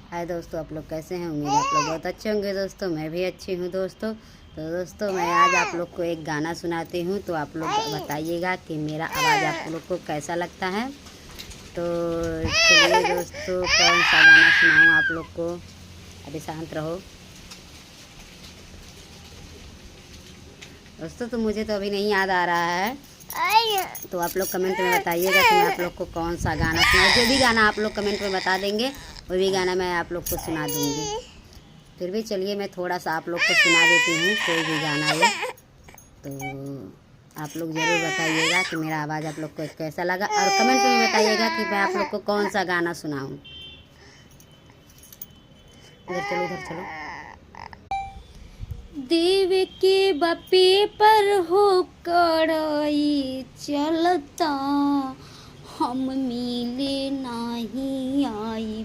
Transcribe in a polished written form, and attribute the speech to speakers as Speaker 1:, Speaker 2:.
Speaker 1: हाय दोस्तों, आप लोग कैसे हैं? उम्मीद है आप लोग बहुत अच्छे होंगे दोस्तों। मैं भी अच्छी हूँ दोस्तों। तो दोस्तों, मैं आज आप लोग को एक गाना सुनाती हूँ, तो आप लोग बताइएगा कि मेरा आवाज़ आप लोग को कैसा लगता है। तो चलिए दोस्तों, कौन सा गाना सुनाऊँ आप लोग को। अभी शांत रहो दोस्तों। तो मुझे तो अभी नहीं याद आ रहा है, तो आप लोग कमेंट में बताइएगा कि मैं आप लोग को कौन सा गाना सुनाऊँ। जो भी गाना आप लोग कमेंट में बता देंगे वो भी गाना मैं आप लोग को सुना दूँगी। फिर भी चलिए, मैं थोड़ा सा आप लोग को सुना देती हूँ कोई भी गाना ये। तो आप लोग ज़रूर बताइएगा कि मेरा आवाज़ आप लोग को कैसा लगा, और कमेंट में बताइएगा कि मैं आप लोग को कौन सा गाना सुनाऊँ। इधर चलो, इधर चलो। देव के बपे पर हो कड़ाई चलता, हम मिले नहीं आई।